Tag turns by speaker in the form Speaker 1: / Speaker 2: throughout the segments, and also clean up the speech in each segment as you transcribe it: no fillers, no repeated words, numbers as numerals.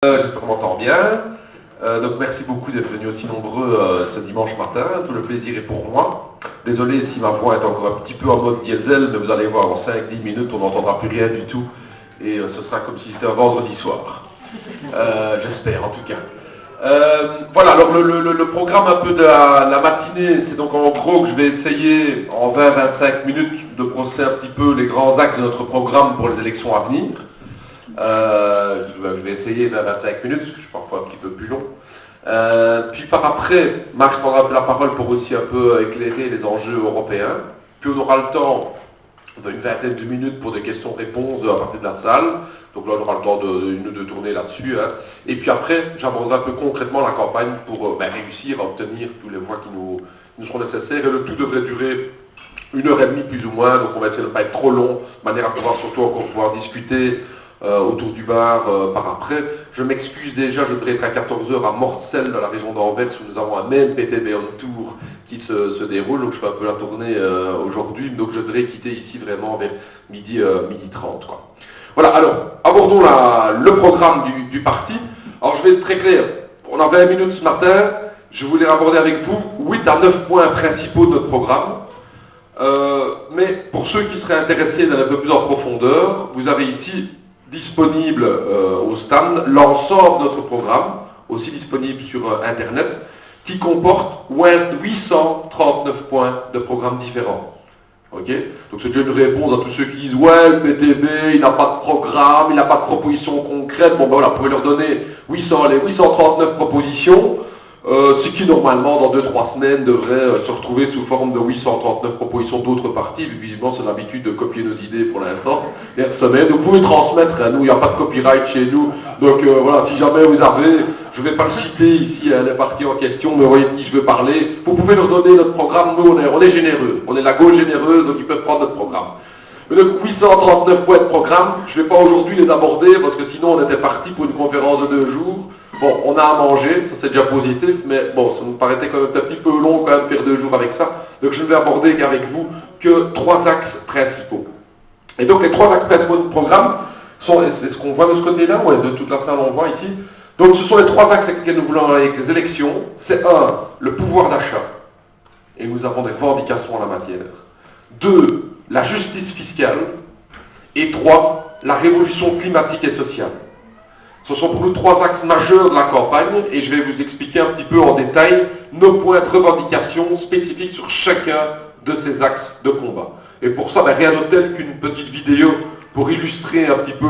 Speaker 1: J'espère qu'on m'entend bien. Donc merci beaucoup d'être venus aussi nombreux ce dimanche matin. Tout le plaisir est pour moi. Désolé si ma voix est encore un petit peu en mode diesel, mais vous allez voir, en 5-10 minutes, on n'entendra plus rien du tout. Et ce sera comme si c'était un vendredi soir. J'espère en tout cas. Voilà, alors le programme un peu de la matinée, c'est donc en gros que je vais essayer en 20-25 minutes de brosser un petit peu les grands axes de notre programme pour les élections à venir. Je vais essayer 20-25 minutes, parce que je suis parfois un petit peu plus long. Puis par après, Max prendra la parole pour aussi un peu éclairer les enjeux européens. Puis on aura le temps d'une vingtaine de minutes pour des questions-réponses à partir de la salle. Donc là, on aura le temps de tourner là-dessus. Et puis après, j'aborderai un peu concrètement la campagne pour réussir à obtenir toutes les voix qui nous seront nécessaires. Et le tout devrait durer 1h30 plus ou moins. Donc on va essayer de ne pas être trop long, de manière à pouvoir surtout encore pouvoir discuter autour du bar par après. Je m'excuse déjà, je devrais être à 14h à Mortsel, dans la région d'Anvers, où nous avons un même PTB on tour qui se déroule, donc je fais un peu la tournée aujourd'hui, donc je devrais quitter ici vraiment vers midi 30. Quoi. Voilà, alors, abordons le programme du parti. Alors je vais être très clair, on a 20 minutes ce matin, je voulais aborder avec vous 8 à 9 points principaux de notre programme. Mais pour ceux qui seraient intéressés d'aller un peu plus en profondeur, vous avez ici disponible au stand l'ensemble de notre programme, aussi disponible sur Internet, qui comporte 839 points de programmes différents. Okay, donc c'est déjà une réponse à tous ceux qui disent « Ouais, le PTB, il n'a pas de programme, il n'a pas de proposition concrète. » Bon ben voilà, vous pouvez leur donner 839 propositions, ce qui normalement, dans 2-3 semaines, devrait se retrouver sous forme de 839 propositions d'autres partis. Visiblement, c'est l'habitude de copier nos idées pour l'instant. Et semaine, vous pouvez transmettre, nous, il n'y a pas de copyright chez nous. Donc voilà, si jamais vous avez, je ne vais pas le citer ici, les partis en question, mais vous voyez de qui je veux parler, vous pouvez leur donner notre programme. Nous, on est généreux. On est la gauche généreuse, donc ils peuvent prendre notre programme. Mais donc 839 points de programme, je ne vais pas aujourd'hui les aborder, parce que sinon on était parti pour une conférence de 2 jours. Bon, on a à manger, ça c'est déjà positif, mais bon, ça me paraissait quand même un petit peu long quand même de faire 2 jours avec ça. Donc je ne vais aborder qu'avec vous que 3 axes principaux. Et donc les 3 axes principaux du programme sont, c'est ce qu'on voit de ce côté-là, ouais, de toute la salle on voit ici. Donc ce sont les 3 axes avec lesquels nous voulons aller avec les élections. C'est 1, le pouvoir d'achat. Et nous avons des revendications en la matière. 2, la justice fiscale. Et 3, la révolution climatique et sociale. Ce sont pour nous 3 axes majeurs de la campagne et je vais vous expliquer un petit peu en détail nos points de revendication spécifiques sur chacun de ces axes de combat. Et pour ça, rien de tel qu'une petite vidéo pour illustrer un petit peu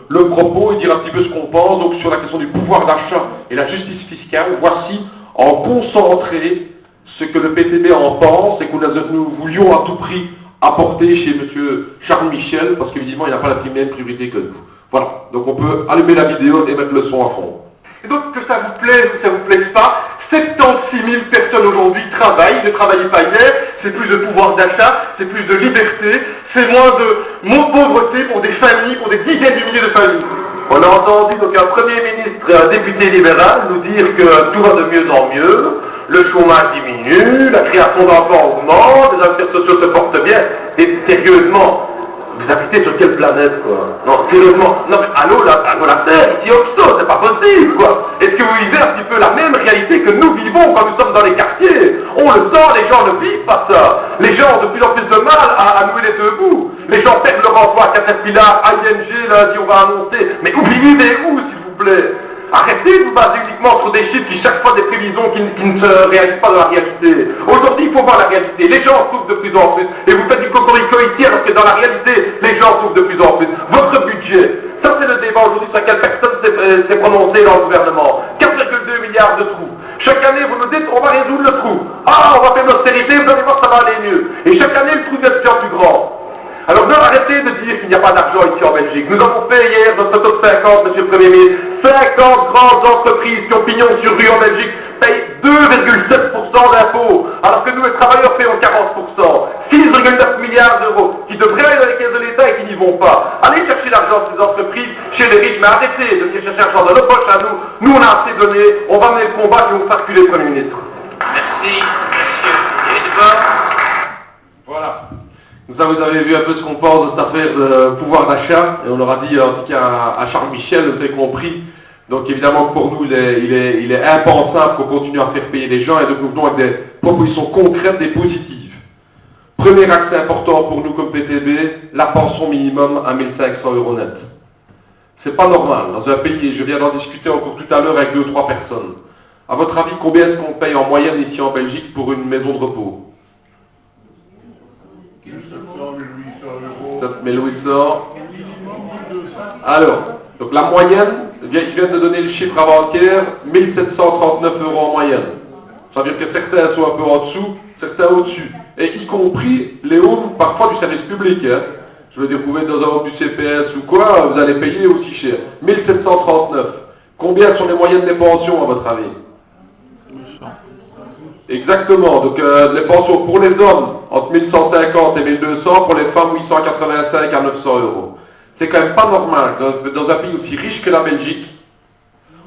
Speaker 1: le propos et dire un petit peu ce qu'on pense. Donc sur la question du pouvoir d'achat et la justice fiscale, voici en concentré ce que le PTB en pense et que nous voulions à tout prix apporter chez M. Charles Michel, parce que visiblement il n'a pas la même priorité que nous. Voilà, donc on peut allumer la vidéo et mettre le son à fond.
Speaker 2: Et donc que ça vous plaise ou que ça vous plaise pas, 76 000 personnes aujourd'hui travaillent, ne travaillaient pas hier, c'est plus de pouvoir d'achat, c'est plus de liberté, c'est moins de pauvreté pour des familles, pour des dizaines de milliers de familles.
Speaker 3: On a entendu donc un Premier ministre et un député libéral nous dire que tout va de mieux en mieux, le chômage diminue, la création d'emplois augmente, les affaires sociales se portent bien, et sérieusement, vous habitez sur quelle planète, quoi? Non, sérieusement, non mais allô la Terre, ici Oxo, c'est pas possible, quoi! Est-ce que vous vivez un petit peu la même réalité que nous vivons quand nous sommes dans les quartiers? On le sent, les gens ne vivent pas ça. Les gens ont de plus en plus de mal à nouer les 2 bouts. Les gens perdent leur emploi à Caterpillar, à ING, lundi on va annoncer. Mais vous vivez où, s'il vous plaît? Arrêtez de vous baser uniquement sur des chiffres qui chaque fois des prévisions qui ne se réalisent pas dans la réalité. Aujourd'hui, il faut voir la réalité. Les gens souffrent de plus en plus. Et vous faites du cocorico ici alors que dans la réalité, les gens souffrent de plus en plus. Votre budget, ça c'est le débat aujourd'hui sur lequel personne s'est prononcé dans le gouvernement. 4,2 milliards de trous. Chaque année, vous nous dites, on va résoudre le trou. Ah, on va faire l'austérité, vous allez voir, ça va aller mieux. Et chaque année, le trou devient de plus en plus grand. Alors, non, arrêtez de dire qu'il n'y a pas d'argent ici en Belgique. Nous avons fait hier notre top 50, monsieur le Premier ministre. 50 grandes entreprises qui ont pignon sur rue en Belgique payent 2,7% d'impôts, alors que nous, les travailleurs, payons 40%. 6,9 milliards d'euros qui devraient aller dans les caisses de l'État et qui n'y vont pas. Allez chercher l'argent de ces entreprises chez les riches, mais arrêtez de venir chercher l'argent dans nos poches à nous. Nous, on a assez donné, on va mener le combat et on va faire reculer le Premier ministre.
Speaker 4: Merci, monsieur Edouard.
Speaker 1: Voilà. Ça, vous avez vu un peu ce qu'on pense de cette affaire de pouvoir d'achat, et on leur a dit, en tout cas à Charles Michel, vous avez compris Donc évidemment pour nous, il est impensable qu'on continue à faire payer les gens et donc nous venons avec des propositions concrètes et positives. Premier axe important pour nous comme PTB, la pension minimum à 1500 € net. C'est pas normal. Dans un pays, et je viens d'en discuter encore tout à l'heure avec 2 ou 3 personnes. À votre avis, combien est-ce qu'on paye en moyenne ici en Belgique pour une maison de repos? 7800. Alors, donc la moyenne, il vient de donner le chiffre avant-hier, 1739 € en moyenne. Ça veut dire que certains sont un peu en dessous, certains au-dessus. Et y compris les homes, parfois du service public. Hein. Je veux dire, vous pouvez être dans un home du CPS ou quoi, vous allez payer aussi cher. 1739. Combien sont les moyennes des pensions, à votre avis? 200. Exactement. Donc, les pensions pour les hommes, entre 1150 et 1200, pour les femmes, 885 à 900 €. C'est quand même pas normal, dans un pays aussi riche que la Belgique,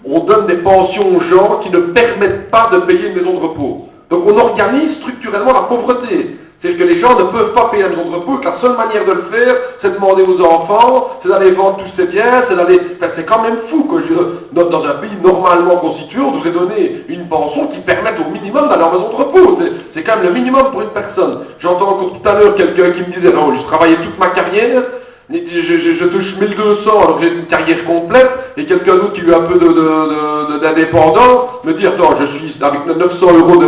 Speaker 1: on donne des pensions aux gens qui ne permettent pas de payer une maison de repos. Donc on organise structurellement la pauvreté. C'est-à-dire que les gens ne peuvent pas payer la maison de repos, que la seule manière de le faire, c'est de demander aux enfants, c'est d'aller vendre tous ces biens, c'est d'aller... Enfin, c'est quand même fou, quoi. Dans un pays normalement constitué, on devrait donner une pension qui permette au minimum d'aller en maison de repos. C'est quand même le minimum pour une personne. J'entends encore tout à l'heure quelqu'un qui me disait, non, je travaillais toute ma carrière, je touche 1200 alors que j'ai une carrière complète, et quelqu'un d'autre qui a eu un peu d'indépendant me dit, attends, je suis avec 900 €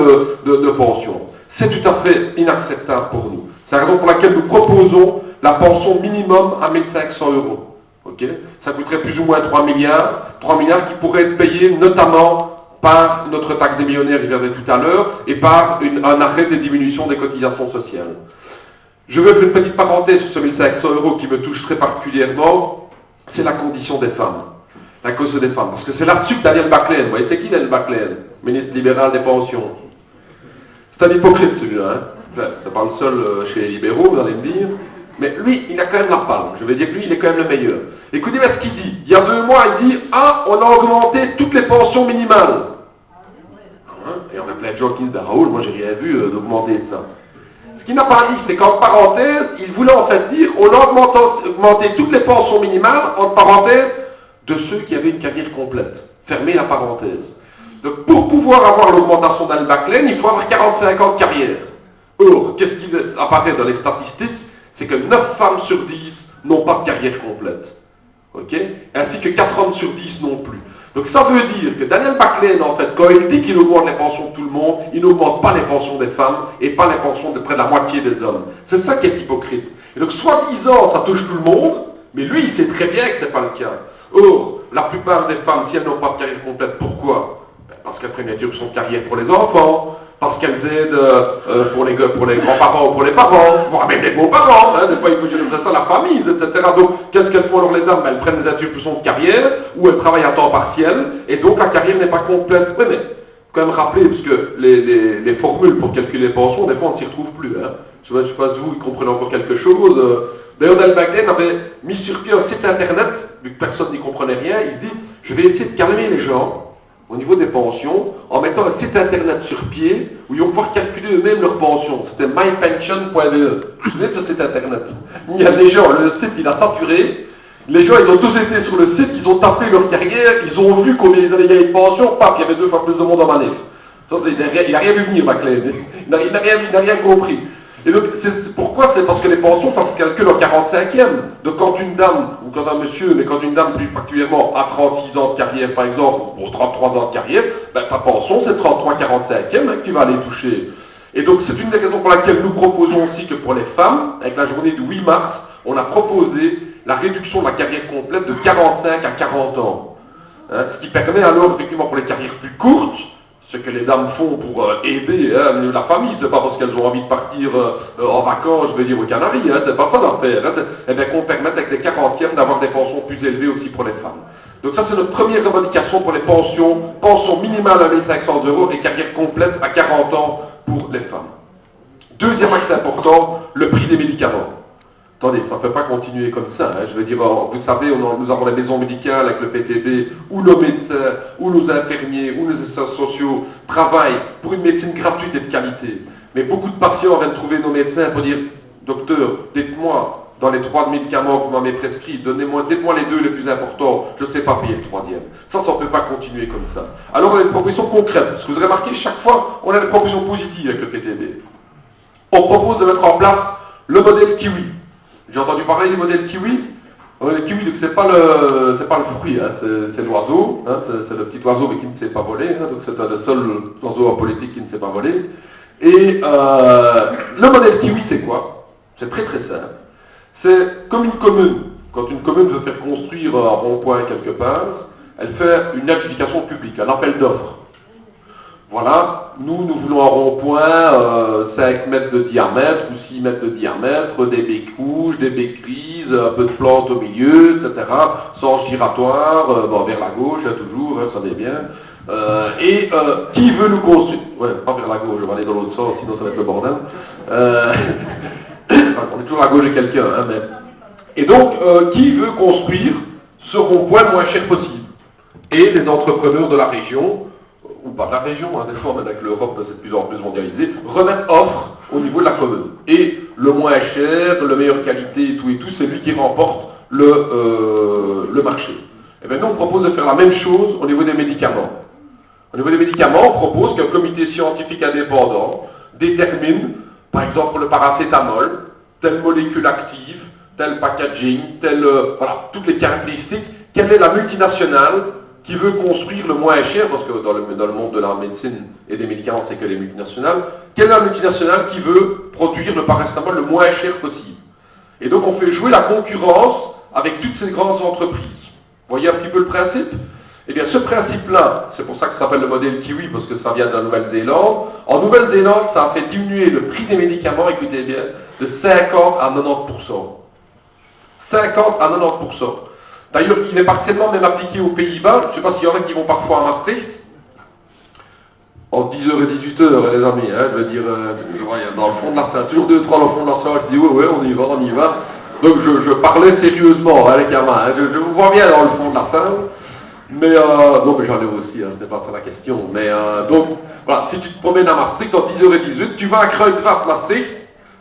Speaker 1: de pension. C'est tout à fait inacceptable pour nous. C'est la raison pour laquelle nous proposons la pension minimum à 1500 €. Okay, ça coûterait plus ou moins 3 milliards qui pourraient être payés notamment par notre taxe des millionnaires, je viendrai tout à l'heure, et par un arrêt des diminutions des cotisations sociales. Je veux faire une petite parenthèse sur ce 1500 € qui me touche très particulièrement, c'est la condition des femmes. La cause des femmes. Parce que c'est là-dessus que Daniel Baclaine, vous voyez, c'est qui Daniel Baclaine? Ministre libéral des pensions. C'est un hypocrite celui-là, hein. Enfin, c'est pas le seul chez les libéraux, vous allez me dire. Mais lui, il a quand même la palme. Je vais dire que lui, il est quand même le meilleur. Écoutez bien ce qu'il dit. Il y a 2 mois, il dit, on a augmenté toutes les pensions minimales. Hein, et on a plein de gens qui disent, Raoul, moi j'ai rien vu d'augmenter ça. Ce qu'il n'a pas dit, c'est qu'en parenthèse, il voulait en fait dire, on a augmenté toutes les pensions minimales, entre parenthèses, de ceux qui avaient une carrière complète. Fermez la parenthèse. Donc pour pouvoir avoir l'augmentation d'Al Baclaine, il faut avoir 45 ans de carrière. Or, qu'est-ce qui apparaît dans les statistiques? C'est que 9 femmes sur 10 n'ont pas de carrière complète. Okay, ainsi que 4 hommes sur 10 non plus. Donc ça veut dire que Daniel Baclaine, en fait, quand il dit qu'il augmente les pensions de tout le monde, il n'augmente pas les pensions des femmes et pas les pensions de près de la moitié des hommes. C'est ça qui est hypocrite. Et donc, soi-disant, ça touche tout le monde, mais lui, il sait très bien que ce n'est pas le cas. Or, la plupart des femmes, si elles n'ont pas de carrière complète, pourquoi? Parce qu'elles prennent une interruption de carrière pour les enfants, parce qu'elles aident pour les grands-parents ou pour les parents, voire même les beaux-parents, hein, des fois il faut gérer ça, la famille, etc. Donc, qu'est-ce qu'elles font alors les dames? Elles prennent des interruptions de carrière, ou elles travaillent à temps partiel, et donc la carrière n'est pas complète. Oui, mais, quand même rappeler, parce que les formules pour calculer les pensions, des fois on ne s'y retrouve plus. Hein. Je ne sais pas si vous comprenez encore quelque chose. D'ailleurs, Daniel Baclaine avait mis sur pied un site internet, vu que personne n'y comprenait rien, il se dit, je vais essayer de calmer les gens, au niveau des pensions, en mettant un site internet sur pied où ils vont pouvoir calculer eux-mêmes leurs pensions. C'était mypension.be. Vous vous souvenez de ce site internet? Il y a des gens, le site il a saturé, les gens ils ont tous été sur le site, ils ont tapé leur carrière, ils ont vu combien ils avaient gagné de pension, paf, il y avait 2 fois plus de monde en manif. Ça, il n'a rien vu venir, Baclaine. Il n'a rien compris. Et donc, pourquoi? C'est parce que les pensions, ça se calcule en 45e. Donc, quand une dame, ou quand un monsieur, mais quand une dame plus particulièrement a 36 ans de carrière, par exemple, ou 33 ans de carrière, ben, ta pension, c'est 33-45e que tu vas aller toucher. Et donc, c'est une des raisons pour laquelle nous proposons aussi que pour les femmes, avec la journée du 8 mars, on a proposé la réduction de la carrière complète de 45 à 40 ans. Hein, ce qui permet alors, effectivement, pour les carrières plus courtes, ce que les dames font pour aider la famille, c'est pas parce qu'elles ont envie de partir en vacances, je veux dire, aux Canaries, c'est pas ça l'affaire. Eh bien qu'on permette avec les 40e d'avoir des pensions plus élevées aussi pour les femmes. Donc ça c'est notre première revendication pour les pensions, pension minimale à 1500 € et carrière complète à 40 ans pour les femmes. Deuxième axe important, le prix des médicaments. Attendez, ça ne peut pas continuer comme ça. Hein. Je veux dire, vous savez, nous avons les maisons médicales avec le PTB, où nos médecins, où nos infirmiers, où nos assistants sociaux travaillent pour une médecine gratuite et de qualité. Mais beaucoup de patients viennent trouver nos médecins pour dire, docteur, dites-moi, dans les 3 médicaments que vous m'avez prescrits, dites-moi les 2 les plus importants, je ne sais pas payer le 3e. Ça ne peut pas continuer comme ça. Alors on a une proposition concrète, parce que vous avez remarqué, chaque fois, on a des propositions positives avec le PTB. On propose de mettre en place le modèle kiwi. J'ai entendu parler du modèle kiwi. Le kiwi, donc c'est pas le fruit, hein, c'est l'oiseau, hein, c'est le petit oiseau mais qui ne sait pas voler, hein, donc c'est le seul oiseau en politique qui ne sait pas voler. Et le modèle kiwi, c'est quoi? C'est très très simple. C'est comme une commune. Quand une commune veut faire construire un rond-point quelque part, elle fait une adjudication publique, un appel d'offres. Voilà, nous voulons un rond-point 5 mètres de diamètre ou 6 mètres de diamètre, des baies rouges, des baies grises, un peu de plantes au milieu, etc. Sens giratoire, vers la gauche, hein, toujours, hein, ça va bien. Qui veut nous construire? Ouais, pas vers la gauche, on va aller dans l'autre sens, sinon ça va être le bordel. On est toujours à gauche de quelqu'un, hein, mais... Et donc, qui veut construire ce rond-point le moins cher possible? Et les entrepreneurs de la région, ou pas de la région, hein, des fois, mais avec l'Europe, c'est de plus en plus mondialisé, remettent offre au niveau de la commune. Et le moins cher, la meilleure qualité, et tout, c'est lui qui remporte le marché. Et bien nous, on propose de faire la même chose au niveau des médicaments. Au niveau des médicaments, on propose qu'un comité scientifique indépendant détermine, par exemple pour le paracétamol, telle molécule active, tel packaging, voilà, toutes les caractéristiques, quelle est la multinationale qui veut construire le moins cher, parce que dans le monde de la médecine et des médicaments, c'est que les multinationales, quelle est la multinationale qui veut produire le paracétamol le moins cher possible? Et donc on fait jouer la concurrence avec toutes ces grandes entreprises. Vous voyez un petit peu le principe? Eh bien ce principe-là, c'est pour ça que ça s'appelle le modèle kiwi, parce que ça vient de la Nouvelle-Zélande. En Nouvelle-Zélande, ça a fait diminuer le prix des médicaments, écoutez bien, de 50 à 90%. 50 à 90%. D'ailleurs, il est partiellement même appliqué aux Pays-Bas. Je ne sais pas s'il y en a qui vont parfois à Maastricht. En 10h et 18h, les amis, hein, je veux dire, dans le fond de la salle, toujours 2-3 dans le fond de la salle, je dis ouais, on y va. Donc je parlais sérieusement, hein, les gamins, hein, je vous vois bien dans le fond de la salle. Mais non, mais j'en ai aussi, hein, ce n'est pas ça la question. Mais donc, voilà, si tu te promènes à Maastricht en 10h et 18, tu vas à Kruidvat, Maastricht,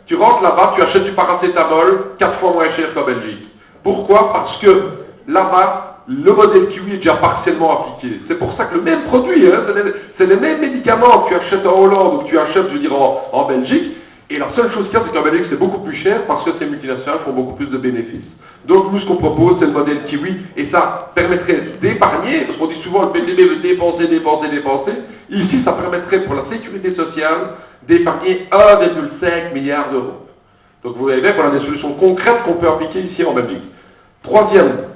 Speaker 1: tu rentres là-bas, tu achètes du paracétamol 4 fois moins cher qu'en Belgique. Pourquoi? Parce que là-bas, le modèle kiwi est déjà partiellement appliqué. C'est pour ça que le même produit, hein, c'est les mêmes médicaments que tu achètes en Hollande ou que tu achètes, je veux dire, en Belgique. Et la seule chose qu'il y a, c'est qu'en Belgique, c'est beaucoup plus cher parce que ces multinationales font beaucoup plus de bénéfices. Donc, nous, ce qu'on propose, c'est le modèle kiwi. Et ça permettrait d'épargner, parce qu'on dit souvent le PTB veut dépenser. Ici, ça permettrait pour la sécurité sociale d'épargner 1,5 milliard d'euros. Donc, vous voyez bien qu'on a des solutions concrètes qu'on peut appliquer ici en Belgique. Troisième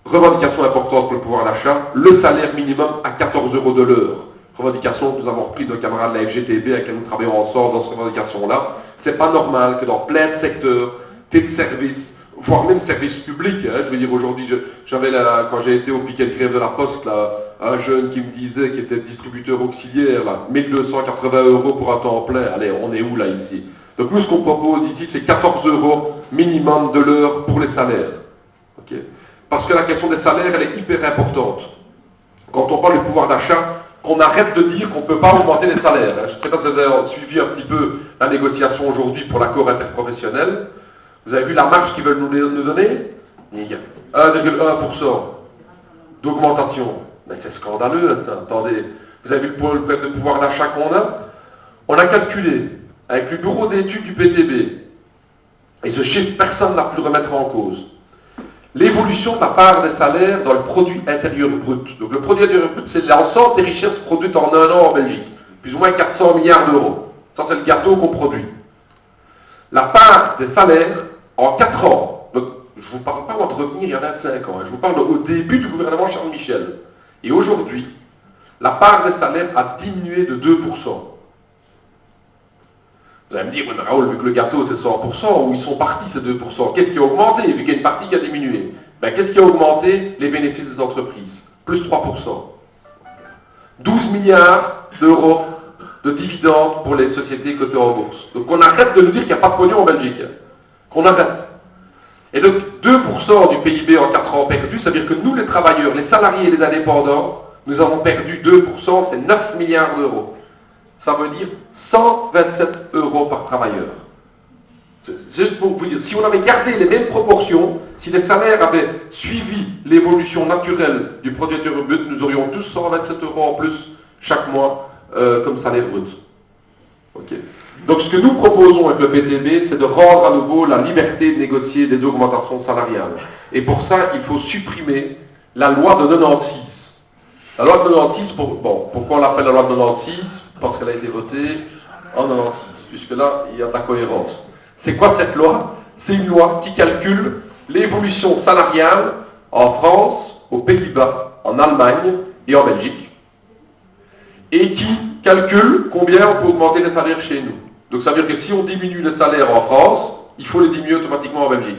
Speaker 1: revendication importante pour le pouvoir d'achat, le salaire minimum à 14 € de l'heure. Revendication que nous avons repris de nos camarades de la FGTB avec lesquels nous travaillons ensemble dans cette revendication-là. C'est pas normal que dans plein de secteurs, de services, voire même services publics, hein, je veux dire aujourd'hui, quand j'ai été au piquet de grève de la Poste, là, un jeune qui me disait qu'il était distributeur auxiliaire, là, 1280 € pour un temps plein. Allez, on est où là ici? Donc nous, ce qu'on propose ici, c'est 14 € minimum de l'heure pour les salaires. Okay. Parce que la question des salaires, elle est hyper importante. Quand on parle du pouvoir d'achat, qu'on arrête de dire qu'on ne peut pas augmenter les salaires. Je ne sais pas si vous avez suivi un petit peu la négociation aujourd'hui pour l'accord interprofessionnel. Vous avez vu la marge qu'ils veulent nous donner? Il y a 1,1% d'augmentation. Mais c'est scandaleux, ça. Attendez, vous avez vu le pouvoir d'achat qu'on a? On a calculé, avec le bureau d'études du PTB, et ce chiffre, personne n'a pu le remettre en cause, l'évolution de la part des salaires dans le produit intérieur brut. Donc le produit intérieur brut, c'est l'ensemble des richesses produites en un an en Belgique. Plus ou moins 400 milliards d'euros. Ça, c'est le gâteau qu'on produit. La part des salaires en 4 ans. Donc, je ne vous parle pas de revenir il y a 25 ans. Je vous parle au début du gouvernement Charles Michel. Et aujourd'hui, la part des salaires a diminué de 2%. Vous allez me dire, oui, mais Raoul, vu que le gâteau c'est 100%, où ils sont partis ces 2%? Qu'est-ce qui a augmenté, vu qu'il y a une partie qui a diminué? Ben, qu'est-ce qui a augmenté? Les bénéfices des entreprises. Plus 3%. 12 milliards d'euros de dividendes pour les sociétés cotées en bourse. Donc on arrête de nous dire qu'il n'y a pas de pognon en Belgique. Qu'on arrête. Et donc 2% du PIB en 4 ans perdu, ça veut dire que nous les travailleurs, les salariés et les indépendants, nous avons perdu 2%, c'est 9 milliards d'euros. Ça veut dire 127 € par travailleur. C'est juste pour vous dire, si on avait gardé les mêmes proportions, si les salaires avaient suivi l'évolution naturelle du produit intérieur brut, nous aurions tous 127 € en plus chaque mois comme salaire brut. Ok. Donc ce que nous proposons avec le PTB, c'est de rendre à nouveau la liberté de négocier des augmentations salariales. Et pour ça, il faut supprimer la loi de 96. La loi de 96, pourquoi on l'appelle la loi de 96? Parce qu'elle a été votée en 96, puisque là, il y a de la cohérence. C'est quoi cette loi? C'est une loi qui calcule l'évolution salariale en France, aux Pays-Bas, en Allemagne et en Belgique, et qui calcule combien on peut augmenter les salaires chez nous. Donc ça veut dire que si on diminue les salaires en France, il faut les diminuer automatiquement en Belgique.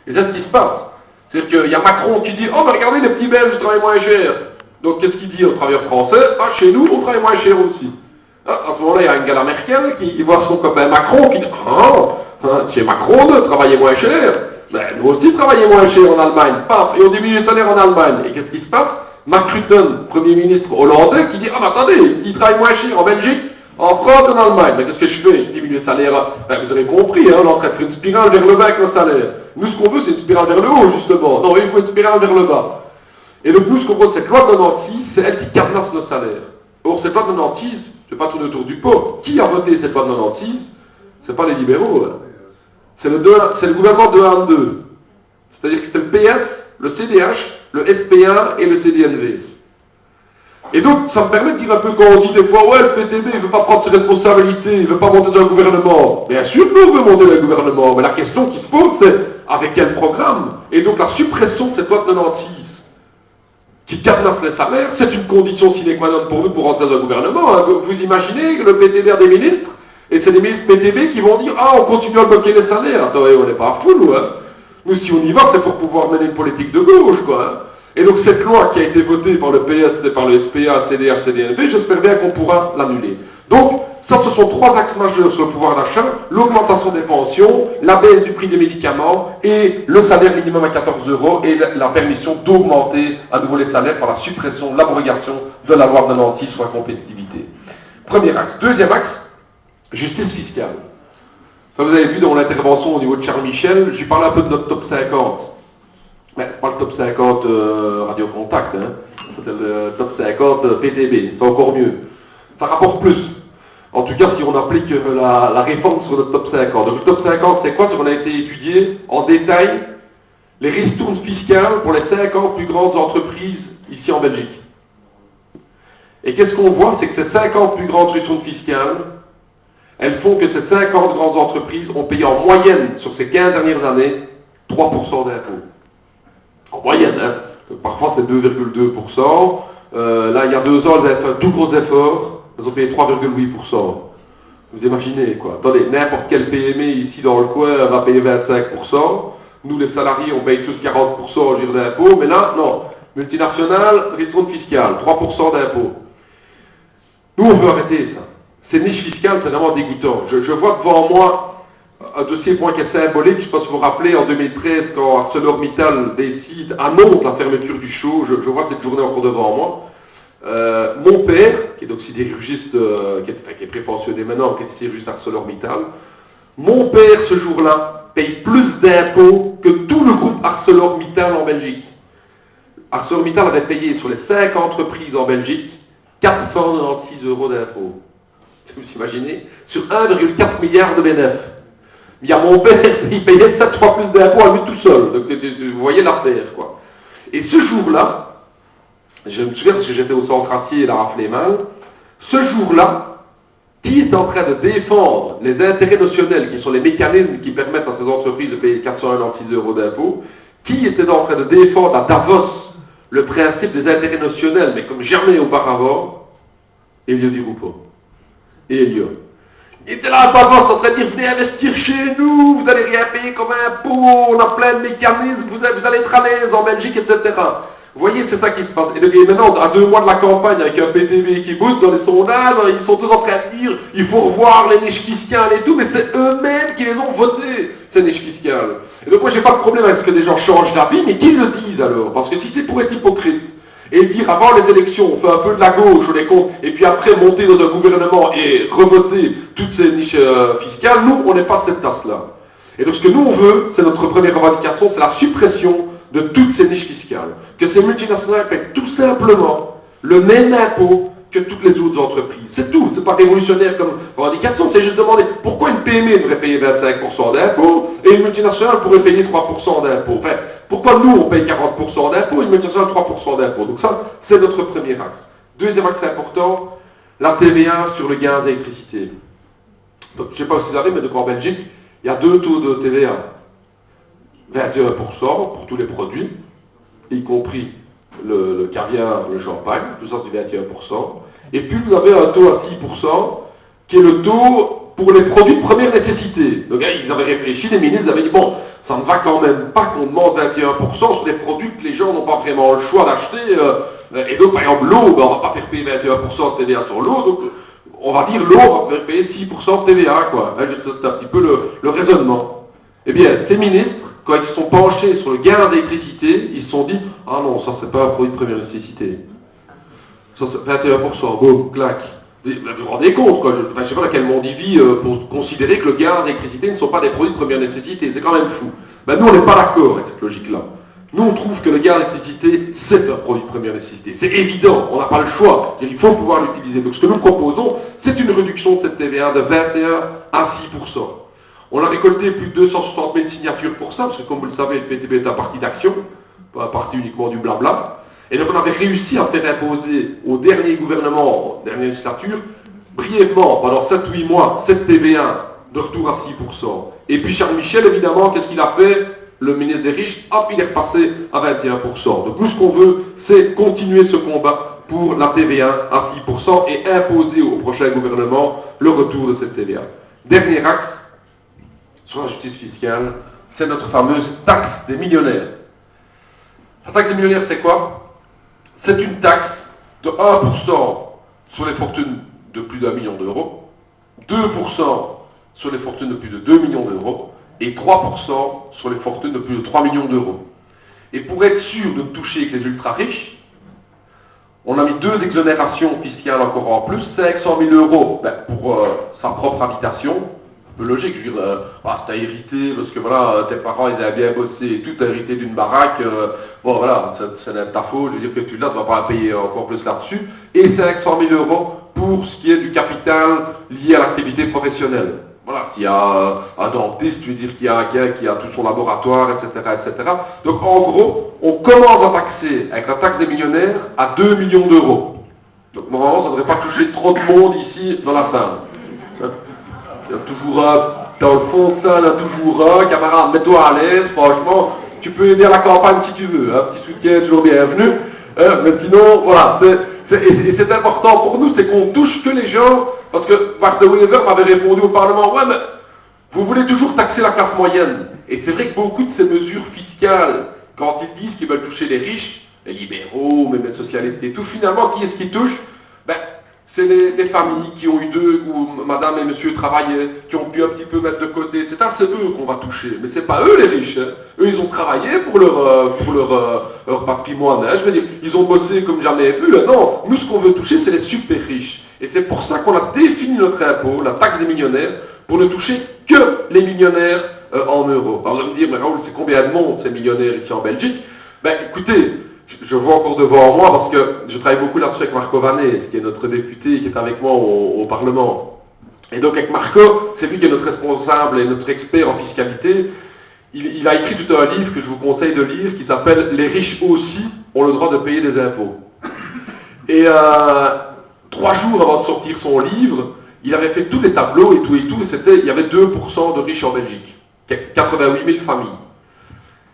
Speaker 1: Et c'est ce qui se passe. C'est-à-dire qu'il y a Macron qui dit « Oh, mais regardez, les petits Belges travaillent moins cher ». Donc qu'est-ce qu'il dit aux travailleurs français? « Ah, chez nous, on travaille moins cher aussi ». Ah, à ce moment-là, il y a Angela Merkel qui voit son copain Macron qui dit « Ah, chez Macron, de travailler moins cher. Ben, nous aussi travaillons moins cher en Allemagne. Paf, et on diminue les salaires en Allemagne. Et qu'est-ce qui se passe? Mark Rutte, Premier ministre hollandais, qui dit « Ah, mais attendez, il travaille moins cher en Belgique, en France et en Allemagne. Mais qu'est-ce que je fais? Je diminue les salaires. » Ben, vous avez compris, hein, on est en train de faire une spirale vers le bas avec nos salaires. Nous, ce qu'on veut, c'est une spirale vers le haut, justement. Non, il faut une spirale vers le bas. Et donc, nous, ce qu'on veut, cette loi de 96, c'est elle qui cadenasse nos salaires. Or, cette loi de 96, je ne vais pas tourner autour du pot. Qui a voté cette loi de 96? Ce n'est pas les libéraux. Hein. C'est le gouvernement de 1 2. C'est-à-dire que c'était le PS, le CDH, le SP1 et le CDNV. Et donc, ça me permet de dire un peu quand on dit des fois, ouais, le PTB, il ne veut pas prendre ses responsabilités, il ne veut pas monter dans le gouvernement. Bien sûr qu'on veut monter dans le gouvernement, mais la question qui se pose, c'est avec quel programme? Et donc, la suppression de cette loi de 96, qui cadenasse les salaires, c'est une condition sine qua non pour nous pour rentrer dans le gouvernement. Hein. Vous imaginez le PTB des ministres, et c'est des ministres PTB qui vont dire, ah, on continue à bloquer les salaires. Attendez, on n'est pas fous, nous, hein. Nous, si on y va, c'est pour pouvoir mener une politique de gauche, quoi. Hein. Et donc, cette loi qui a été votée par le PS et par le SPA, CDH, CDNV, j'espère bien qu'on pourra l'annuler. Donc, ça, ce sont 3 axes majeurs sur le pouvoir d'achat, l'augmentation des pensions, la baisse du prix des médicaments et le salaire minimum à 14 € et la permission d'augmenter à nouveau les salaires par la suppression, l'abrogation de la loi de 96 sur la compétitivité. Premier axe. Deuxième axe, justice fiscale. Ça, vous avez vu dans l'intervention au niveau de Charles Michel, je lui parlais un peu de notre top 50. Mais c'est pas le top 50 Radio Contact, hein. C'était le top 50 PTB, c'est encore mieux. Ça rapporte plus. En tout cas, si on applique la réforme sur notre top 50. Donc le top 50, c'est quoi? C'est qu'on a été étudié en détail les ristournes fiscales pour les 50 plus grandes entreprises ici en Belgique. Et qu'est-ce qu'on voit? C'est que ces 50 plus grandes ristournes fiscales, elles font que ces 50 grandes entreprises ont payé en moyenne, sur ces 15 dernières années, 3% d'impôts. En moyenne, hein. Parfois c'est 2,2%. Là, il y a 2 ans, elles avaient fait un tout gros effort. Elles ont payé 3,8%. Vous imaginez, quoi. Attendez, n'importe quel PME ici dans le coin va payer 25%. Nous, les salariés, on paye tous 40% en gire d'impôts. Mais là, non. Multinationale, ristourne fiscale, 3% d'impôts. Nous, on veut arrêter ça. Ces niches fiscales, c'est vraiment dégoûtant. Je vois devant moi un dossier pour moi qui est symbolique. Je ne sais pas si vous vous rappelez, en 2013, quand ArcelorMittal annonce la fermeture du show, je vois cette journée encore devant moi. Mon père, qui est donc sidérurgiste, qui est prépensionné maintenant, qui est sidérurgiste ArcelorMittal, mon père, ce jour-là, paye plus d'impôts que tout le groupe ArcelorMittal en Belgique. ArcelorMittal avait payé sur les 5 entreprises en Belgique 496 € d'impôts. Vous imaginez? Sur 1,4 milliard de bénéfices. Il y a mon père, il payait 7 fois plus d'impôts à lui tout seul. Donc vous voyez l'artère, quoi. Et ce jour-là, je me souviens parce que j'étais au centre acier et la raflée mal, ce jour-là, qui est en train de défendre les intérêts notionnels, qui sont les mécanismes qui permettent à ces entreprises de payer 496 € d'impôts, qui était en train de défendre à Davos le principe des intérêts notionnels, mais comme jamais auparavant? Elio Di Rupo. Et Elio. Il était là à Davos en train de dire, venez investir chez nous, vous allez rien payer comme impôt, on a plein de mécanismes, vous allez être à l'aise en Belgique, etc. Vous voyez, c'est ça qui se passe. Et maintenant, à 2 mois de la campagne, avec un PTB qui booste dans les sondages, ils sont tous en train de dire, il faut revoir les niches fiscales et tout, mais c'est eux-mêmes qui les ont votées, ces niches fiscales. Et donc moi, j'ai pas de problème avec ce que des gens changent d'avis, mais qu'ils le disent alors. Parce que si c'est pour être hypocrite, et dire avant les élections, on fait un peu de la gauche, on les compte, et puis après monter dans un gouvernement et revoter toutes ces niches fiscales, nous, on n'est pas de cette tasse-là. Et donc ce que nous on veut, c'est notre première revendication, c'est la suppression de toutes ces niches fiscales. Que ces multinationales paient tout simplement le même impôt que toutes les autres entreprises. C'est tout, c'est pas révolutionnaire comme revendication, c'est juste demander pourquoi une PME devrait payer 25% d'impôts et une multinationale pourrait payer 3% d'impôts. Enfin, pourquoi nous on paye 40% d'impôts et une multinationale 3% d'impôts. Donc ça, c'est notre premier axe. Deuxième axe important, la TVA sur le gaz et l'électricité. Donc, je ne sais pas si vous savez, mais donc en Belgique, il y a 2 taux de TVA. 21% pour tous les produits, y compris le caviar, le champagne, tout ça c'est 21%. Et puis vous avez un taux à 6%, qui est le taux pour les produits de première nécessité. Donc ils avaient réfléchi, les ministres avaient dit, bon, ça ne va quand même pas qu'on demande 21% sur des produits que les gens n'ont pas vraiment le choix d'acheter. Et donc par exemple l'eau, ben, on ne va pas faire payer 21% de TVA sur l'eau, donc on va dire l'eau, on va faire payer 6% de TVA, quoi. C'est un petit peu le raisonnement. Eh bien, ces ministres, quand ils se sont penchés sur le gaz d'électricité, ils se sont dit, ah non, ça c'est pas un produit de première nécessité. Ça c'est 21%, boum, clac. Vous vous rendez compte, quoi. Je ne sais pas dans quel monde il vit pour considérer que le gaz et l'électricité ne sont pas des produits de première nécessité. C'est quand même fou. Ben, nous, on n'est pas d'accord avec cette logique-là. Nous, on trouve que le gaz et l'électricité, c'est un produit de première nécessité. C'est évident, on n'a pas le choix. Il faut pouvoir l'utiliser. Donc ce que nous proposons, c'est une réduction de cette TVA de 21 à 6%. On a récolté plus de 260 000 signatures pour ça, parce que comme vous le savez, le PTB est un parti d'action, pas un parti uniquement du blabla. Et donc on avait réussi à faire imposer au dernier gouvernement, dernière législature, brièvement, pendant 7-8 mois, cette TVA de retour à 6%. Et puis Charles Michel, évidemment, qu'est-ce qu'il a fait? Le ministre des Riches, hop, il est repassé à 21%. Donc nous, ce qu'on veut, c'est continuer ce combat pour la TVA à 6% et imposer au prochain gouvernement le retour de cette TVA. Dernier axe, sur la justice fiscale, c'est notre fameuse taxe des millionnaires. La taxe des millionnaires, c'est quoi? C'est une taxe de 1% sur les fortunes de plus d'1 million d'euros, 2% sur les fortunes de plus de 2 millions d'euros, et 3% sur les fortunes de plus de 3 millions d'euros. Et pour être sûr de ne toucher que les ultra-riches, on a mis 2 exonérations fiscales encore en plus, 500 000 euros pour sa propre habitation. Un peu logique, je veux dire, si t'as hérité, parce que voilà, tes parents ils avaient bien bossé et tout, t'as hérité d'une baraque, bon voilà, c'est de ta faute, je veux dire que tu l'as, tu vas pas payer encore plus là-dessus. Et 500 000 euros pour ce qui est du capital lié à l'activité professionnelle. Voilà, s'il y a un dentiste, tu veux dire qu'il y a un qui a tout son laboratoire, etc., etc. Donc en gros, on commence à taxer avec la taxe des millionnaires à 2 millions d'euros. Donc normalement, ça ne devrait pas toucher trop de monde ici dans la salle. Il y a toujours un, dans le fond de ça, il y a toujours un, camarade, mets-toi à l'aise, franchement, tu peux aider à la campagne si tu veux, un petit soutien toujours bienvenu, mais sinon, voilà, et c'est important pour nous, c'est qu'on touche que les gens, parce que Bart de Wever m'avait répondu au Parlement, ouais, mais vous voulez toujours taxer la classe moyenne. Et c'est vrai que beaucoup de ces mesures fiscales, quand ils disent qu'ils veulent toucher les riches, les libéraux, même les socialistes et tout, finalement, qui est-ce qui touche? C'est les familles qui ont eu où madame et monsieur travaillaient, qui ont pu un petit peu mettre de côté, etc. C'est eux qu'on va toucher. Mais c'est pas eux les riches. Hein. Eux, ils ont travaillé pour leur patrimoine. Hein. Je veux dire, ils ont bossé comme jamais vu. Hein. Non, nous, ce qu'on veut toucher, c'est les super riches. Et c'est pour ça qu'on a défini notre impôt, la taxe des millionnaires, pour ne toucher que les millionnaires en euros. Alors, vous allez me dire, mais Raoul, c'est combien de monde, ces millionnaires ici en Belgique? Écoutez, je vois encore devant moi, parce que je travaille beaucoup là-dessus avec Marco Vanès, qui est notre député, qui est avec moi au Parlement. Et donc avec Marco, c'est lui qui est notre responsable et notre expert en fiscalité. Il a écrit tout un livre que je vous conseille de lire, qui s'appelle « Les riches aussi ont le droit de payer des impôts ». Et 3 jours avant de sortir son livre, il avait fait tous les tableaux et tout, et il y avait 2% de riches en Belgique, 88 000 familles.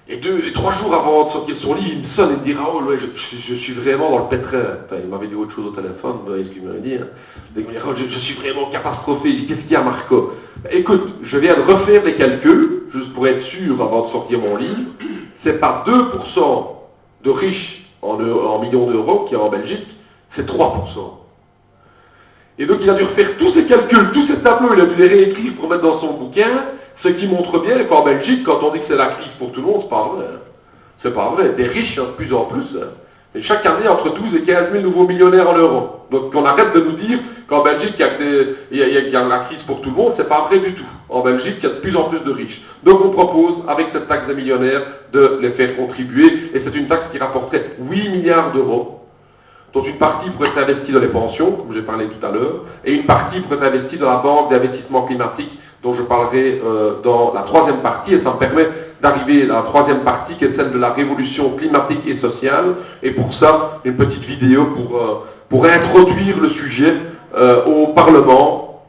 Speaker 1: Et 3 jours avant de sortir son livre, il me sonne et me dit « Raoul, ouais, je suis vraiment dans le pétrin. » Enfin, il m'avait dit autre chose au téléphone, vous voyez ce qu'il m'avait dit. Hein. Il me dit « Raoul, je suis vraiment catastrophé. » Je dis « Qu'est-ce qu'il y a, Marco ?» Écoute, je viens de refaire les calculs, juste pour être sûr avant de sortir mon livre. C'est pas 2% de riches en millions d'euros qu'il y a en Belgique, c'est 3%. Et donc il a dû refaire tous ces calculs, tous ces tableaux, il a dû les réécrire pour mettre dans son bouquin. Ce qui montre bien qu'en Belgique, quand on dit que c'est la crise pour tout le monde, c'est pas vrai. C'est pas vrai. Des riches, de plus en plus. Et chaque année, entre 12 et 15 000 nouveaux millionnaires en Europe. Donc on arrête de nous dire qu'en Belgique, il y a la crise pour tout le monde, c'est pas vrai du tout. En Belgique, il y a de plus en plus de riches. Donc on propose, avec cette taxe des millionnaires, de les faire contribuer, et c'est une taxe qui rapporterait 8 milliards d'euros, dont une partie pourrait être investie dans les pensions, comme j'ai parlé tout à l'heure, et une partie pourrait être investie dans la banque d'investissement climatique, dont je parlerai dans la troisième partie, et ça me permet d'arriver à la troisième partie, qui est celle de la révolution climatique et sociale, et pour ça, une petite vidéo pour introduire le sujet au Parlement,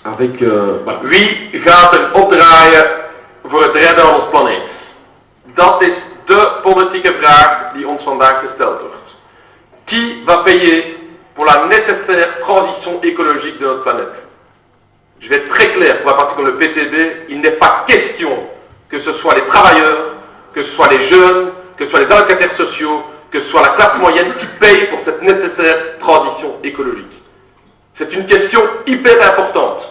Speaker 1: avec... voilà.
Speaker 3: Wie gaat er opdraaien voor het redden van ons planeet? Dat is de politieke vraag die ons vandaag gesteld wordt. Qui va payer pour la nécessaire transition écologique de notre planète? Je vais être très clair, pour un parti comme le PTB, il n'est pas question que ce soit les travailleurs, que ce soit les jeunes, que ce soit les allocataires sociaux, que ce soit la classe moyenne qui paye pour cette nécessaire transition écologique. C'est une question hyper importante.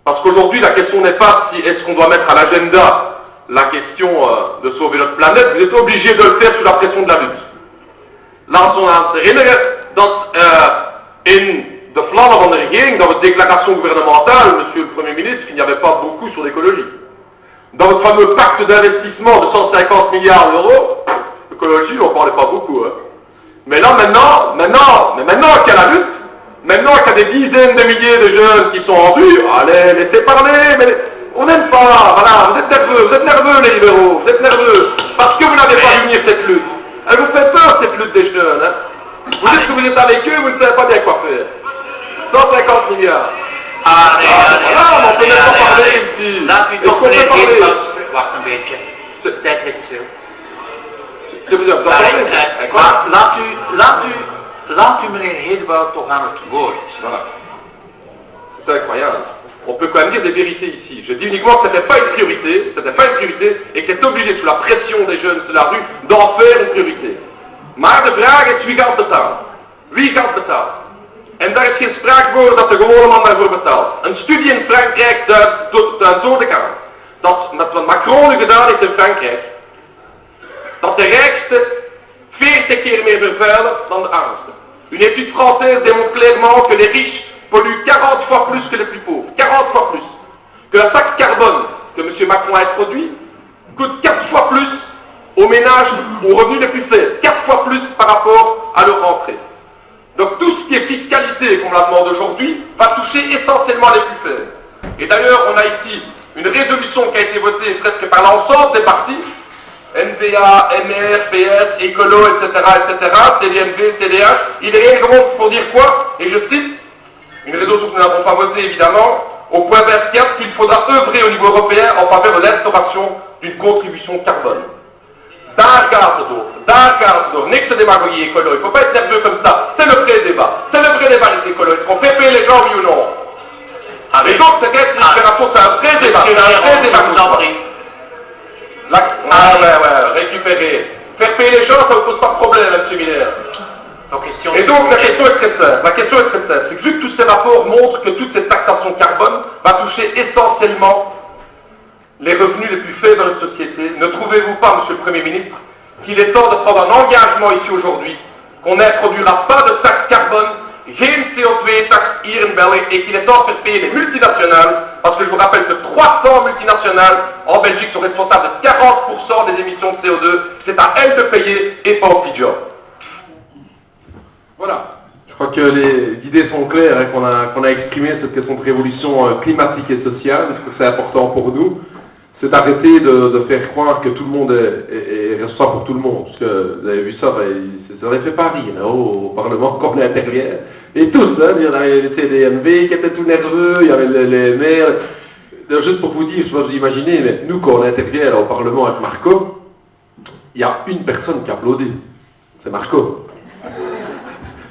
Speaker 3: Parce qu'aujourd'hui, la question n'est pas si est-ce qu'on doit mettre à l'agenda la question de sauver notre planète, vous êtes obligé de le faire sous la pression de la lutte. Laat ons aan herinneren dat in de plannen van de regering, dans votre déclaration gouvernementale, monsieur le Premier ministre, il n'y avait pas beaucoup sur l'écologie. Dans votre fameux pacte d'investissement de 150 milliards d'euros, l'écologie, on ne parlait pas beaucoup. Hein. Mais là, maintenant qu'il y a la lutte, maintenant qu'il y a des dizaines de milliers de jeunes qui sont en rue, allez, laissez parler, mais on n'aime pas, voilà, vous êtes nerveux les libéraux, vous êtes nerveux, parce que vous n'avez pas unir cette lutte. Elle vous fait peur cette lutte des jeunes, hein. Vous dites que vous êtes avec eux, vous ne savez pas bien quoi faire. 150 milliards. Voilà, on peut même pas parler ici. Est-ce qu'on peut parler?
Speaker 4: Wacht een beetje. Dat is zo.
Speaker 3: C'est vous en parlez?
Speaker 4: Maar laat u meneer Hedebout toch aan het woord.
Speaker 3: Voilà. C'est incroyable. On peut quand même dire des vérités ici. Je dis uniquement que ce n'était pas une priorité, et que c'est obligé, sous la pression des jeunes de la rue, d'en faire une priorité. Maar de vraag is, wie gaat betalen? Wie gaat betalen? En daar is geen sprake voor dat de gewone man daarvoor betaalt. Een studie in Frankrijk duidt door de kaart dat met wat Macron nu gedaan heeft in Frankrijk, dat de rijkste 40 keer meer vervuilen dan de armsten. Une étude française démontre clairement que les riches polluent 40 fois plus que les plus pauvres. 40 fois plus. Que la taxe carbone que M. Macron a introduite coûte 4 fois plus aux ménages aux revenus les plus faibles. 4 fois plus par rapport à leur rentrée. Donc tout ce qui est fiscalité, comme on la demande aujourd'hui, va toucher essentiellement les plus faibles. Et d'ailleurs, on a ici une résolution qui a été votée presque par l'ensemble des partis, NVA, MR, PS, Écolo, etc., CDMV, CDH. Il est rien pour dire quoi? Et je cite, une résolution que nous n'avons pas votée évidemment, au point 24, qu'il faudra œuvrer au niveau européen en faveur de l'instauration d'une contribution carbone. Daar gaat het door. Niks de démagogie écolo. Il ne faut pas être nerveux comme ça. C'est le vrai débat. C'est le vrai débat des écolos. Est-ce qu'on fait payer les gens, oui ou non? Et donc, cette libération, c'est un vrai débat. C'est un vrai débat. Récupérer. Faire payer les gens, ça ne vous pose pas de problème, M. Miller. Et donc, la question est très simple. C'est que vu que tous ces rapports montrent que toute cette taxation carbone va toucher essentiellement les revenus les plus faibles dans notre société, ne trouvez-vous pas, Monsieur le Premier ministre, qu'il est temps de prendre un engagement ici aujourd'hui, qu'on n'introduira pas de taxe carbone, geen CO2-taxe hier in Belgique, et qu'il est temps de faire payer les multinationales, parce que je vous rappelle que 300 multinationales en Belgique sont responsables de 40% des émissions de CO2, c'est à elles de payer et pas aux job.
Speaker 1: Voilà. Je crois que les idées sont claires, hein, qu'on a exprimé cette question de révolution climatique et sociale, parce que c'est important pour nous. C'est d'arrêter de faire croire que tout le monde est responsable pour tout le monde. Parce que vous avez vu ça, ça n'avait fait Paris, là, au Parlement, quand on intervient. Et tous, hein, il y avait les CDMV qui étaient tout nerveux, il y avait les maires. Juste pour vous dire, je sais pas si vous imaginez, mais nous, quand on intervient là, au Parlement avec Marco, il y a une personne qui applaudit. C'est Marco.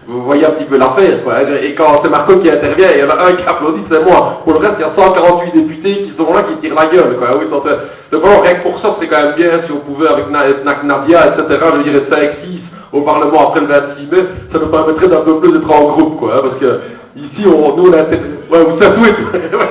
Speaker 1: Vous voyez un petit peu l'affaire, quoi. Et quand c'est Marco qui intervient, il y en a un qui applaudit, c'est moi. Pour le reste, il y a 148 députés qui sont là, qui tirent la gueule, quoi. Oui, donc voilà, rien que pour ça, c'était quand même bien si on pouvait, avec Nadia, etc., je veux dire, être 5-6 au Parlement après le 26 mai, ça nous permettrait d'un peu plus d'être en groupe, quoi. Parce que ici, nous, on intervient. Ouais, vous savez tout,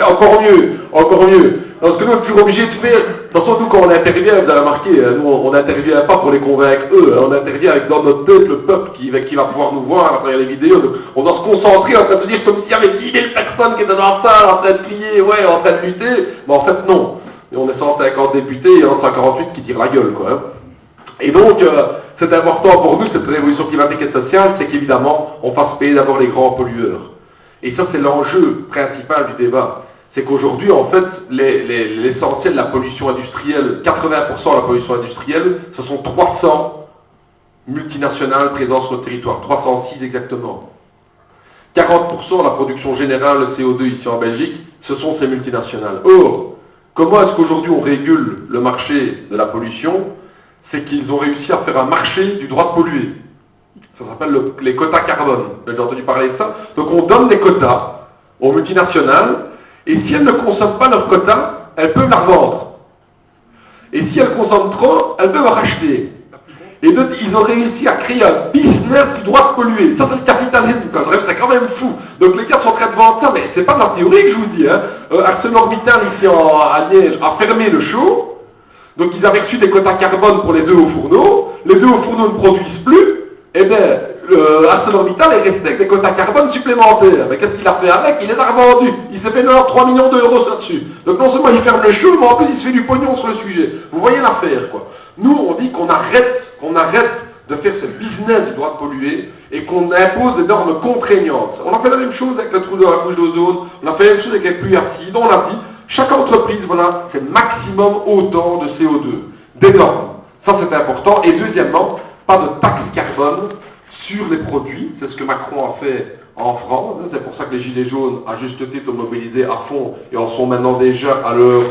Speaker 1: encore mieux.
Speaker 5: Parce que nous, on est toujours obligé de faire. De toute façon, nous, quand on intervient, vous avez remarqué, nous, on n'intervient pas pour les convaincre eux, on intervient avec dans notre tête le peuple qui va pouvoir nous voir à travers les vidéos. Donc, on doit se concentrer en train de se dire comme s'il y avait 10 000 personnes qui étaient dans la salle en train de crier, ouais, en train de lutter. Mais en fait, non. Et on est 150 députés et 148 qui tirent la gueule, quoi. Hein. Et donc, c'est important pour nous, cette révolution climatique et sociale, c'est qu'évidemment, on fasse payer d'abord les grands pollueurs. Et ça, c'est l'enjeu principal du débat. C'est qu'aujourd'hui, en fait, l'essentiel de la pollution industrielle, 80% de la pollution industrielle, ce sont 300 multinationales présentes sur le territoire, 306 exactement. 40% de la production générale de CO2 ici en Belgique, ce sont ces multinationales. Or, comment est-ce qu'aujourd'hui on régule le marché de la pollution? C'est qu'ils ont réussi à faire un marché du droit de polluer. Ça s'appelle les quotas carbone. Vous avez entendu parler de ça? Donc on donne des quotas aux multinationales, et si elles ne consomment pas leurs quotas, elles peuvent la revendre. Et si elles consomment trop, elles peuvent la racheter. Et donc, ils ont réussi à créer un business du droit de polluer. Ça, c'est le capitalisme, quoi. C'est quand même fou. Donc, les gars sont en train de vendre ça, mais c'est pas de la théorie que je vous dis, hein. ArcelorMittal, ici à Liège, a fermé le show. Donc, ils avaient reçu des quotas carbone pour les deux hauts fourneaux. Les deux hauts fourneaux ne produisent plus. Eh bien, ArcelorMittal est resté avec des quotas carbone supplémentaires. Mais qu'est-ce qu'il a fait avec? Il les a revendus. Il s'est fait 3 millions d'euros là-dessus. Donc, non seulement il ferme le show, mais en plus, il se fait du pognon sur le sujet. Vous voyez l'affaire, quoi. Nous, on dit qu'on arrête de faire ce business du droit de polluer et qu'on impose des normes contraignantes. On a fait la même chose avec le trou de la couche d'ozone, on a fait la même chose avec les pluies acides, on a dit, chaque entreprise, voilà, c'est maximum autant de CO2, des normes. Ça, c'est important. Et deuxièmement, pas de taxe carbone sur les produits. C'est ce que Macron a fait en France. C'est pour ça que les Gilets jaunes, à juste titre, ont mobilisé à fond et en sont maintenant déjà à leur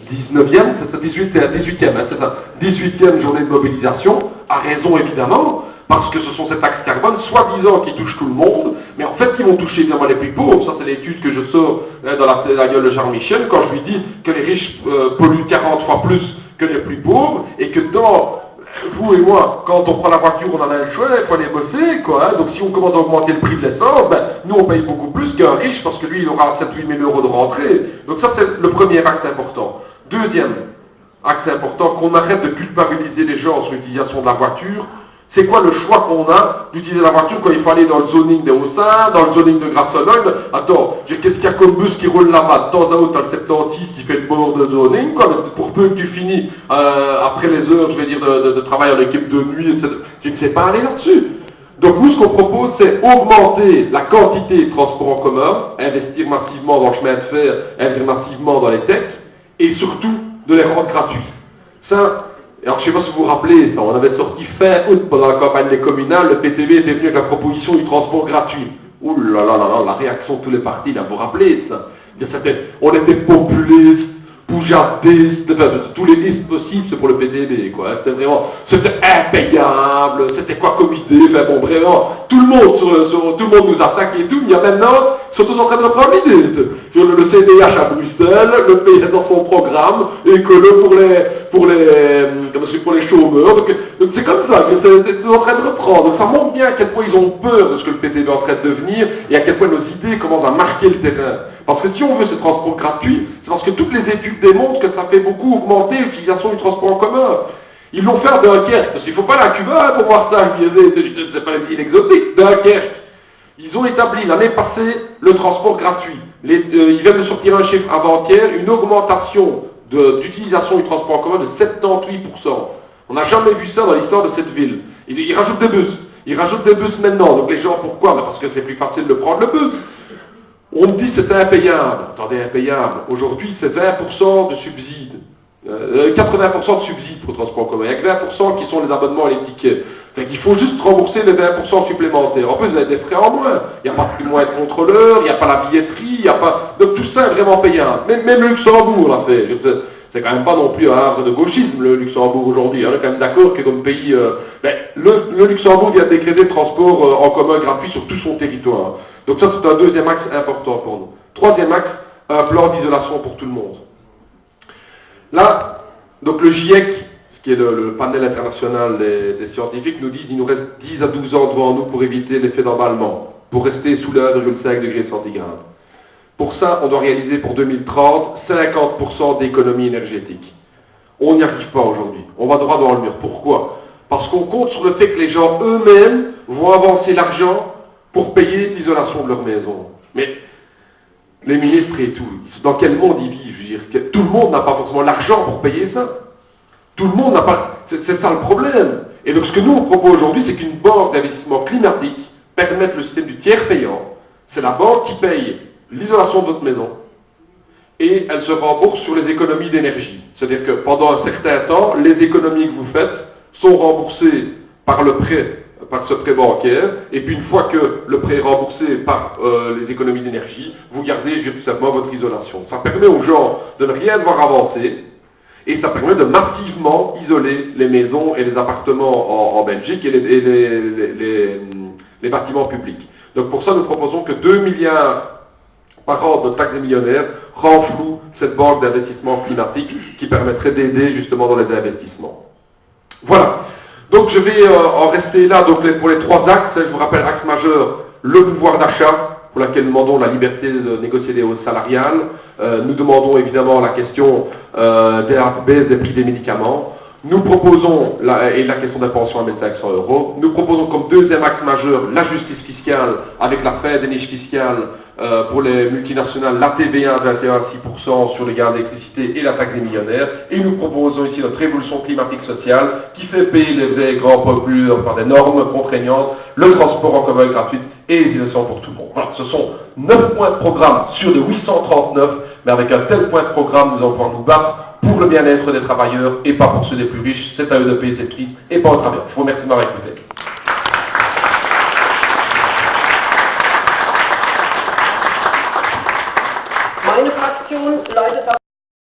Speaker 5: 19e, c'est ça, 18e, hein, c'est ça, 18e journée de mobilisation, à raison évidemment, parce que ce sont ces taxes carbone, soi-disant qui touchent tout le monde, mais en fait qui vont toucher évidemment les plus pauvres. Ça, c'est l'étude que je sors dans la gueule de Charles Michel, quand je lui dis que les riches polluent 40 fois plus que les plus pauvres, et que dans vous et moi, quand on prend la voiture, on en a le choix, il faut aller bosser, quoi. Hein. Donc si on commence à augmenter le prix de l'essence, ben, nous on paye beaucoup plus qu'un riche, parce que lui il aura 7-8 000 euros de rentrée. Donc ça c'est le premier axe important. Deuxième axe important, qu'on arrête de culpabiliser les gens sur l'utilisation de la voiture. C'est quoi le choix qu'on a d'utiliser la voiture quand il faut aller dans le zoning des Hauts-Saints, dans le zoning de Gratzolog? Attends, qu'est-ce qu'il y a comme bus qui roule là-bas? De temps à autre, t'as le 76 qui fait le bord de zoning, quoi. Mais pour peu que tu finis après les heures, je vais dire, de travail en équipe de nuit, etc. Tu ne sais pas aller là-dessus. Donc nous, ce qu'on propose, c'est augmenter la quantité de transport en commun, investir massivement dans le chemin de fer, investir massivement dans les techs, et surtout de les rendre gratuits. Ça, alors je ne sais pas si vous vous rappelez, ça, on avait sorti fin août pendant la campagne des communales, le PTB était venu avec la proposition du transport gratuit. Ouh là là là là, la réaction de tous les partis, là, vous vous rappelez de ça? On était populistes, poujadistes, de tous les listes possibles, c'est pour le PTB, quoi. C'était vraiment, c'était impayable, c'était quoi comme idée, enfin bon, vraiment, tout le monde nous attaque et tout, mais il y a maintenant, ils sont tous en train de reprendre l'idée. Le CDH à Bruxelles, le PS dans son programme, et que pour les chômeurs, donc c'est comme ça, que c'est en train de reprendre. Donc ça montre bien à quel point ils ont peur de ce que le PTB est en train de devenir, et à quel point nos idées commencent à marquer le terrain. Parce que si on veut ce transport gratuit, c'est parce que toutes les études démontrent que ça fait beaucoup augmenter l'utilisation du transport en commun. Ils l'ont fait à Dunkerque, parce qu'il ne faut pas aller à Cuba pour voir ça, c'est pas une île exotique, Dunkerque. Ils ont établi l'année passée le transport gratuit. Ils viennent de sortir un chiffre avant-hier, une augmentation d'utilisation du transport en commun de 78%. On n'a jamais vu ça dans l'histoire de cette ville. Ils rajoutent des bus. Ils rajoutent des bus maintenant. Donc les gens, pourquoi? Parce que c'est plus facile de prendre le bus. On me dit que c'était impayable. Attendez, impayable. Aujourd'hui, c'est 20% de subsides. 80% de subsides pour le transport en commun. Il n'y a que 20% qui sont les abonnements à les tickets. Fait qu'il faut juste rembourser les 20% supplémentaires. En plus, vous avez des frais en moins. Il n'y a pas plus moyen de contrôleur, il n'y a pas la billetterie, il n'y a pas... Donc tout ça est vraiment payable. Même le Luxembourg l'a fait. C'est quand même pas non plus un havre de gauchisme, le Luxembourg aujourd'hui. On est quand même d'accord que comme pays... le Luxembourg vient de décréter le transport en commun gratuit sur tout son territoire. Donc ça, c'est un deuxième axe important pour nous. Troisième axe, un plan d'isolation pour tout le monde. Là, donc le GIEC, ce qui est le panel international des scientifiques, nous disent qu'il nous reste 10 à 12 ans devant nous pour éviter l'effet d'emballement, pour rester sous les 1,5 degrés centigrades. Pour ça, on doit réaliser pour 2030 50% d'économie énergétique. On n'y arrive pas aujourd'hui. On va droit dans le mur. Pourquoi? Parce qu'on compte sur le fait que les gens eux-mêmes vont avancer l'argent pour payer l'isolation de leur maison. Mais les ministres et tout, dans quel monde ils vivent? Je veux dire, tout le monde n'a pas forcément l'argent pour payer ça. Tout le monde n'a pas... C'est ça le problème. Et donc ce que nous on propose aujourd'hui, c'est qu'une banque d'investissement climatique permette le système du tiers payant. C'est la banque qui paye l'isolation de votre maison et elle se rembourse sur les économies d'énergie. C'est-à-dire que pendant un certain temps, les économies que vous faites sont remboursées par le prêt, par ce prêt bancaire, et puis une fois que le prêt est remboursé par les économies d'énergie, vous gardez, je veux dire, tout simplement votre isolation. Ça permet aux gens de ne rien devoir avancer, et ça permet de massivement isoler les maisons et les appartements en Belgique et les bâtiments publics. Donc pour ça, nous proposons que 2 milliards par an de taxes des millionnaires renflouent cette banque d'investissement climatique qui permettrait d'aider justement dans les investissements. Voilà. Donc je vais en rester là donc pour les 3 axes. Je vous rappelle, axe majeur, le pouvoir d'achat, pour laquelle nous demandons la liberté de négocier des hausses salariales. Nous demandons évidemment la question de la baisse des prix des médicaments. Nous proposons, et la question de la pension à 1500 €, nous proposons comme deuxième axe majeur la justice fiscale avec la fin des niches fiscales pour les multinationales, la TVA de 21 à 6% sur les gaz d'électricité et la taxe des millionnaires. Et nous proposons ici notre révolution climatique sociale qui fait payer les vrais grands pollueurs par des normes contraignantes, le transport en commun gratuit et les innovations pour tout le monde. Voilà, ce sont 9 points de programme sur de 839, mais avec un tel point de programme, nous allons pouvoir nous battre pour le bien-être des travailleurs et pas pour ceux des plus riches. C'est à eux de payer cette crise et pas au travers. Je vous remercie de m'avoir écouté.